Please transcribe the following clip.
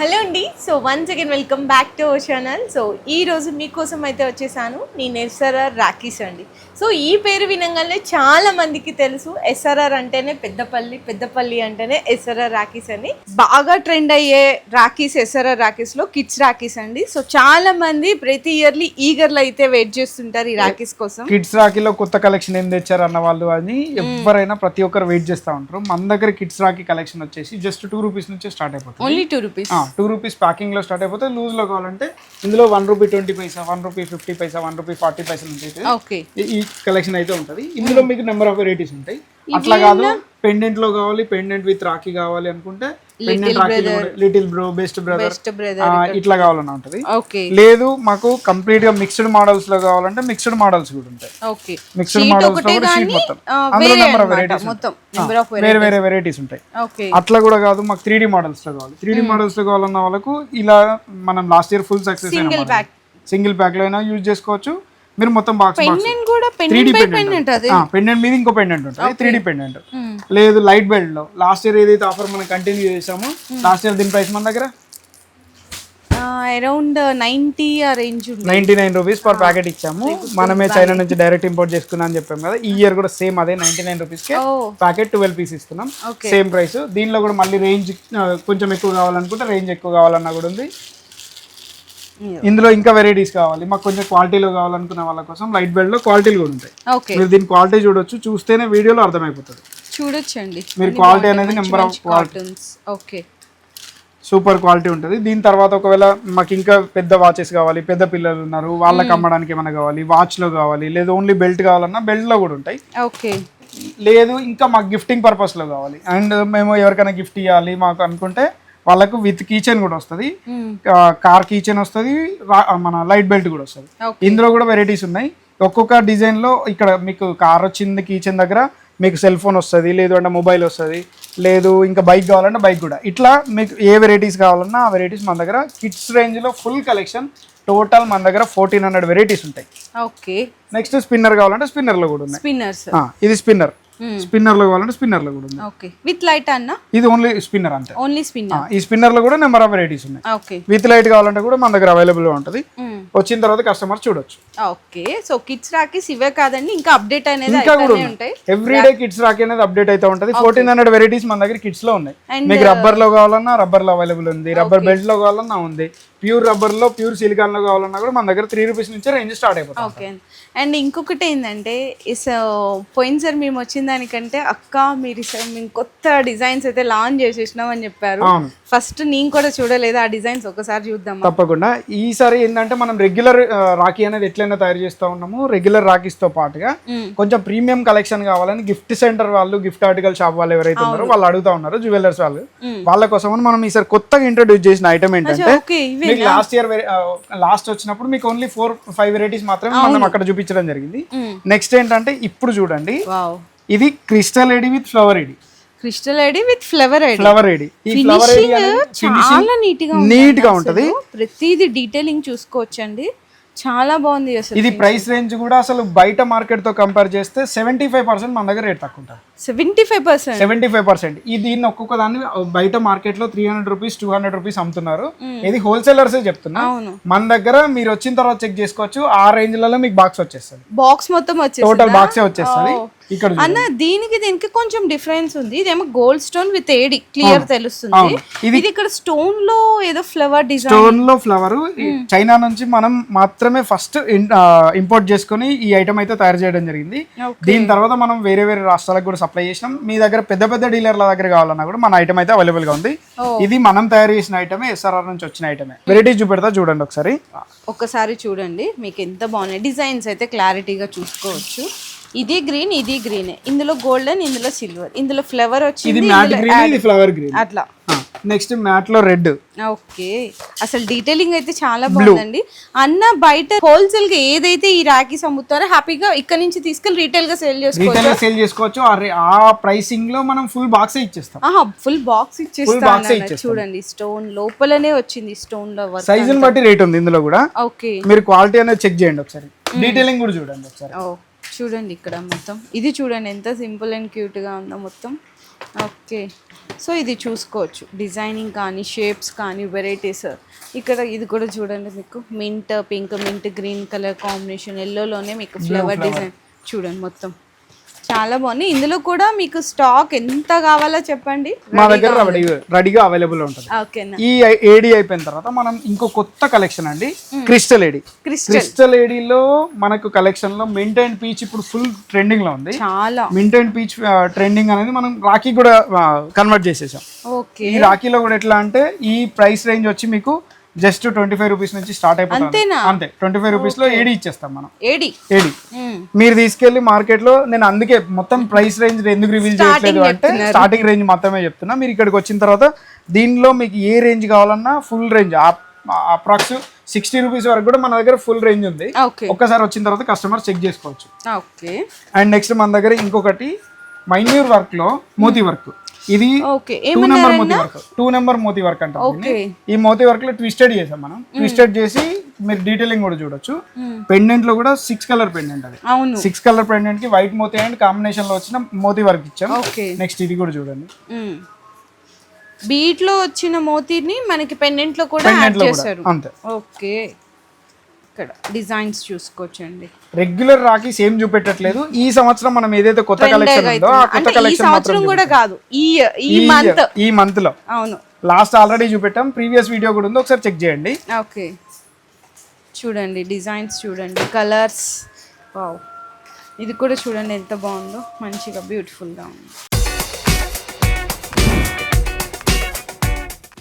Hello అండి. So once again welcome back to our channel. So ఈరోజు మీకోసం అయితే వచ్చేసాను నేను ఎస్ఆర్ఆర్ రాఖీస్ అండి. సో ఈ పేరు వినగానే చాలా మందికి తెలుసు ఎస్ఆర్ఆర్ అంటేనే పెద్దపల్లి అంటేనే ఎస్ఆర్ఆర్ రాఖీస్ అని. బాగా ట్రెండ్ అయ్యే రాఖీస్ ఎస్ఆర్ఆర్ రాఖీస్లో కిడ్స్ రాఖీస్ అండి. సో చాలా మంది ప్రతి ఇయర్లీ ఈగర్లు అయితే వెయిట్ చేస్తుంటారు ఈ రాఖీస్ కోసం. కిడ్స్ రాఖీలో కొత్త కలెక్షన్ ఏం తెచ్చారు అన్న వాళ్ళు అని ఎవరైనా ప్రతి ఒక్కరు వెయిట్ చేస్తూ ఉంటారు. మన దగ్గర కిడ్స్ రాఖీ కలెక్షన్ వచ్చేసి జస్ట్ ₹2 నుంచి స్టార్ట్ అయిపోతుంది. ఓన్లీ ₹2. ₹2 ప్యాకింగ్ లో స్టార్ట్ అయిపోతే లూజ్ లో కావాలంటే ఇందులో ₹1.20, ₹1.50, ₹1.40 నుంచి ఈ కలెక్షన్ అయితే ఉంటది. ఇందులో మీకు నెంబర్ ఆఫ్ వెరైటీస్ ఉంటాయి. అట్లా కాదు పెండెంట్ లో కావాలి, పెండెంట్ విత్ రాఖీ కావాలి అనుకుంటే లిటిల్ బ్రో, బెస్ట్ బ్రదర్ ఇట్లా కావాలన్నా ఉంటది. లేదు మాకు కంప్లీట్ గా మిక్స్డ్ మోడల్స్ లో కావాలంటే మిక్స్డ్ మోడల్స్ కూడా ఉంటాయి. మిక్స్డ్ మోడల్స్ లో కూడా షీట్ మొత్తం అందులో నెంబర్ ఆఫ్ వెరైటీస్ వేరే వేరే వెరైటీస్ ఉంటాయి. అట్లా కూడా కాదు మాకు 3D మోడల్స్ లో కావాలి. 3D మోడల్స్ లో కావాలన్న వాళ్ళకు ఇలా మనం last year full success single pack లో అయినా యూజ్ చేసుకోవచ్చు. మీరు మొత్తం బాక్స్ పెండెంట్ మీద ఇంకో పెండెంట్ ఉంటుంది 3D పెండెంట్. లేదు లైట్ బెల్ట్ లో లాస్ట్ ఇయర్ ఏదైతే ఆఫర్ మనం కంటిన్యూ చేసామో లాస్ట్ ఇయర్ దీని ప్రైస్ మన దగ్గర అరౌండ్ 90 ఆ రేంజ్ ₹99 పర్ ప్యాకెట్ ఇచ్చాము. మనమే చైనా నుంచి డైరెక్ట్ ఇంపోర్ట్ చేసుకున్నా అని చెప్పాం కదా. ఈ ఇయర్ కూడా సేమ్ అదే ₹99 కి ప్యాకెట్ 12 పీస్ ఇస్తున్నాం. Same price. దీనిలో కూడా మళ్ళీ రేంజ్ కొంచెం ఎక్కువ కావాలనుకుంటే రేంజ్ ఎక్కువ కావాలన్నా కూడా ఉంది. ఇందులో ఇంకా వెరైటీస్ కావాలి మాకు కొంచెం క్వాలిటీలో కావాలనుకున్న వాళ్ళ కోసం లైట్ బెల్ట్ లో క్వాలిటీలు కూడా ఉంటాయి. మీరు దీని క్వాలిటీ చూడొచ్చు, చూస్తేనే వీడియోలో అర్థమైపోతుంది. చూడొచ్చండి మీరు క్వాలిటీ అనేది number of quality super quality ఉంటుంది. దీని తర్వాత ఒకవేళ మాకు ఇంకా పెద్ద వాచెస్ కావాలి, పెద్ద పిల్లలు ఉన్నారు వాళ్ళకి అమ్మడానికి ఏమైనా కావాలి, వాచ్ లో కావాలి, లేదు ఓన్లీ బెల్ట్ కావాలన్నా బెల్ట్ లో కూడా ఉంటాయి. లేదు ఇంకా మాకు గిఫ్టింగ్ పర్పస్ లో కావాలి అండ్ మేము ఎవరికైనా గిఫ్ట్ ఇవ్వాలి మాకు అనుకుంటే వాళ్ళకు విత్ కీచెన్ కూడా వస్తుంది, కార్ కీచెన్ వస్తుంది, మన లైట్ బెల్ట్ కూడా వస్తుంది. ఇందులో కూడా వెరైటీస్ ఉన్నాయి. ఒక్కొక్క డిజైన్ లో ఇక్కడ మీకు కార్ వచ్చింది కీచెన్ దగ్గర మీకు సెల్ ఫోన్ వస్తుంది, లేదు అంటే మొబైల్ వస్తుంది, లేదు ఇంకా బైక్ కావాలంటే బైక్ కూడా. ఇట్లా మీకు ఏ వెరైటీస్ కావాలన్నా ఆ వెరైటీస్ మన దగ్గర కిడ్స్ రేంజ్ లో ఫుల్ కలెక్షన్. టోటల్ మన దగ్గర 1400 వెరైటీస్ ఉంటాయి. నెక్స్ట్ స్పిన్నర్ కావాలంటే స్పిన్నర్ లో కూడా ఉన్నాయి. ఇది స్పిన్నర్ లో కావాలంటే స్పిన్నర్ లో కూడా ఉంది. విత్ లైట్ అన్న ఇది ఓన్లీ స్పిన్నర్ అంతే. Only spinner. ఈ స్పిన్నర్ లో కూడా నెంబర్ ఆఫ్ వెరైటీస్ ఉన్నాయి. విత్ లైట్ కావాలంటే కూడా మన దగ్గర అవైలబుల్ గా ఉంటది. వచ్చిన తర్వాత కస్టమర్ చూడొచ్చు. ఓకే. సో కిడ్స్ రాఖీస్ ఇవే కాదండి, ఇంకా అప్డేట్ అనేది ఇంకా కూడా ఉంటాయి. ఎవ్రీడే కిడ్స్ రాఖీ అనేది అప్డేట్ అయితే ఉంటది. 1400 వెరైటీస్ మన దగ్గర కిడ్స్ లో ఉన్నాయి. మీకు రబ్బర్ లో కావాలన్నా రబ్బర్ లో అవైలబుల్ ఉంది, రబ్బర్ బెల్ట్ లో కావాలన్నా ఉంది, ప్యూర్ రబ్బర్ లో ప్యూర్ సిలికాన్ లో కావాలన్నా కూడా మన దగ్గర ₹3 నుంచి రేంజ్ స్టార్ట్ అయిపోతుంది. ఓకే. అండ్ ఇంకొకటి ఏంటంటే పోయినసారి మేము వచ్చిన దానికంటే అక్క మీరు మేము కొత్త డిజైన్స్ అయితే లాంచ్ చేసేసినాం అని చెప్పారు. ఫస్ట్ నేను కూడా చూడలేదు ఆ డిజైన్స్, ఒకసారి చూద్దాం. తప్పకుండా. ఈసారి ఏంటంటే మనం రెగ్యులర్ రాఖీ అనేది ఎట్లయినా తయారు చేస్తూ ఉన్నాము. రెగ్యులర్ రాఖీస్ తో పాటుగా కొంచెం ప్రీమియం కలెక్షన్ కావాలని గిఫ్ట్ సెంటర్ వాళ్ళు, గిఫ్ట్ ఆర్టికల్ షాప్ వాళ్ళు ఎవరైతే ఉన్నారో వాళ్ళు అడుగుతా ఉన్నారు, జ్యువెలర్స్ వాళ్ళు. వాళ్ళ కోసం మనం ఈసారి కొత్తగా ఇంట్రొడ్యూస్ చేసిన ఐటమ్ ఏంటంటే లాస్ట్ ఇయర్ లాస్ట్ వచ్చినప్పుడు మీకు ఓన్లీ 4-5 వెరైటీస్ మాత్రమే మనం అక్కడ చూపించడం జరిగింది. నెక్స్ట్ ఏంటంటే ఇప్పుడు చూడండి, ఇది క్రిస్టల్ ఎడి విత్ ఫ్లవర్ ఎడి. ఫ్లవర్ ఎడి. ఈ ఫ్లవర్ ఎడి చాలా నీట్ గా ఉంటది. ప్రతిదీ డీటెయిలింగ్ చూసుకోవచ్చండి, చాలా బాగుంది. అసలు ఇది ప్రైస్ రేంజ్ కూడా అసలు బయట మార్కెట్ తో కంపేర్ చేస్తే 75% మన దగ్గర రేట్ తక్కువ ఉంటుంది. 75%. ఈ దీన్ని ఒక్కొక్క దాన్ని బయట మార్కెట్ లో ₹300, ₹200 అమ్ముతున్నారు. ఇది హోల్సేలర్స్ చెప్తున్నా. మన దగ్గర మీరు వచ్చిన తర్వాత చెక్ చేసుకోవచ్చు. ఆ రేంజ్ లలో మీకు బాక్స్ వచ్చేస్తుంది. బాక్స్ మొత్తం వచ్చేస్తుంది, టోటల్ బాక్స్ వచ్చేస్తుంది. ఇక్కడ అన్న దీనికి కొంచెం డిఫరెన్స్ ఉంది. ఇదేమో gold stone with AD clear తెలుస్తుంది. ఇది ఇక్కడ స్టోన్ లో ఏదో ఫ్లవర్ డిజైన్, స్టోన్ లో ఫ్లవర్ చైనా నుంచి మనం మాత్రమే ఫస్ట్ ఇంపోర్ట్ చేసుకుని ఈ ఐటమ్ అయితే తయారు చేయడం జరిగింది. దీని తర్వాత మనం వేరే వేరే రాష్ట్రాలకు కూడా సప్లై చేసినాం. మీ దగ్గర పెద్ద పెద్ద డీలర్ల దగ్గర కావాలన్నా కూడా మన ఐటమ్ అయితే అవైలబుల్ గా ఉంది. ఇది మనం తయారు చేసిన ఐటమే, ఎస్ఆర్ఆర్ నుంచి వచ్చిన ఐటమే. వెరైటీస్ చూపెడతా చూడండి ఒకసారి చూడండి. మీకు ఎంత బాగున్నాయి డిజైన్స్ అయితే క్లారిటీగా చూసుకోవచ్చు. ఇది గ్రీన్, ఇది గ్రీన్, ఇందులో గోల్డెన్, ఇందులో సిల్వర్, ఇందులో ఫ్లవర్ వచ్చింది, ఫ్లవర్ గ్రీన్ అట్లా. నెక్స్ట్ మ్యాట్ లో రెడ్. ఓకే. అసలు డీటెయిలింగ్ అయితే చాలా బాగుందండి. అన్న బయట హోల్సేల్ గా ఏదైతే ఈ రాఖీస్ అమ్ముతారో హ్యాపీగా ఇక్కడ నుంచి తీసుకెళ్లి రీటైల్ గా సేల్ చేసుకోవచ్చు. ఆ ప్రైసింగ్ లో మనం ఫుల్ బాక్స్ ఇచ్చేస్తాం. ఫుల్ బాక్స్ ఇచ్చేస్తాం. చూడండి స్టోన్ లోపలనే వచ్చింది, స్టోన్ లో సైజుని బట్టి రేట్ ఉంది ఇందులో కూడా. ఓకే. మీరు క్వాలిటీ అనేది చెక్ చేయండి ఒకసారి, డీటెయిలింగ్ కూడా చూడండి ఒకసారి. చూడండి ఇక్కడ మొత్తం ఇది చూడండి ఎంత సింపుల్ అండ్ క్యూట్ గా ఉందో మొత్తం. ఓకే. సో ఇది చూసుకోవచ్చు, డిజైనింగ్ కానీ షేప్స్ కానీ వెరైటీస్. ఇక్కడ ఇది కూడా చూడండి, మీకు mint pink, mint green colour combination, ఎల్లోలోనే మీకు ఫ్లవర్ డిజైన్ చూడండి, మొత్తం చాలా బాగుంది. ఇందులో కూడా మీకు స్టాక్ ఎంత కావాలో చెప్పండి, మా దగ్గర రెడీగా అవైలబుల్ ఉంటుంది. ఓకేనా. ఈ ఏడీ అయిపోయిన తర్వాత మనం ఇంకో కొత్త కలెక్షన్ అండి, క్రిస్టల్ ఏడీ. క్రిస్టల్ ఏడీలో మనకు కలెక్షన్ లో మింట్ అండ్ పీచ్ ఇప్పుడు ఫుల్ ట్రెండింగ్ లో ఉంది. చాలా మింట్ అండ్ పీచ్ ట్రెండింగ్ అనేది మనం రాఖీ కూడా కన్వర్ట్ చేసేసాం. ఓకే. ఈ రాఖీలో కూడా ఎట్లా అంటే ఈ ప్రైస్ రేంజ్ వచ్చి మీకు జస్ట్ 25 రూపీస్ నుంచి స్టార్ట్ అయిపోతుంది. అంతే 25 రూపీస్ లో ఏడీ ఇచ్చేస్తాం మనం. ఏడీ మీరు తీసుకెళ్లి మార్కెట్ లో, నేను అందుకే మొత్తం ప్రైస్ రేంజ్ ఎందుకు రివీల్ చేయట్లేదు అంటే స్టార్టింగ్ రేంజ్ మాత్రమే చెప్తున్నా. మీరు ఇక్కడికి వచ్చిన తర్వాత దీనిలో మీకు ఏ రేంజ్ కావాలన్నా ఫుల్ రేంజ్ అప్రాక్స్ 60 రూపీస్ వరకు కూడా మన దగ్గర ఫుల్ రేంజ్ ఉంది. ఒక్కసారి వచ్చిన తర్వాత కస్టమర్ చెక్ చేసుకోవచ్చు. అండ్ నెక్స్ట్ మన దగ్గర ఇంకొకటి మైన్యూర్ వర్క్ లో మోతీ వర్క్. ఇది 2 number moti work, 2 number moti work అంటారు. ఈ మోతీ వర్క్ లో ట్విస్టెడ్ చేసాం మనం. ట్విస్టెడ్ చేసి మీరు డీటెయిలింగ్ కూడా చూడొచ్చు. పెండెంట్ లో కూడా 6 కలర్ పెండెంట్, అది 6 కలర్ పెండెంట్ కి వైట్ మోతీ అండ్ కాంబినేషన్ లో వచ్చిన మోతీ వర్క్ ఇచ్చాం. నెక్స్ట్ ఇది కూడా చూడండి, బీట్ లో వచ్చిన మోతీని మనకి పెండెంట్ లో కూడా యాడ్ చేశారు. అంతే. ఓకే. ఇక్కడ డిజైన్స్ చూసుకోవచ్చండి. రెగ్యులర్ రాఖీ సేమ్ చూపెట్టట్లేదు. ఈ సంవత్సరం మనం ఏదైతే కొత్త కలెక్షన్ ఉందో ఆ కొత్త కలెక్షన్ మాత్రం కూడా కాదు, ఈ మంత్ లో. అవును, లాస్ట్ ఆల్రెడీ చూపెట్టాం, ప్రీవియస్ వీడియో కూడా ఉంది, ఒకసారి చెక్ చేయండి. ఓకే. చూడండి డిజైన్స్, చూడండి కలర్స్. వావ్, ఇది కూడా చూడండి ఎంత బాగుందో, మంచిగా బ్యూటిఫుల్ గా ఉంది.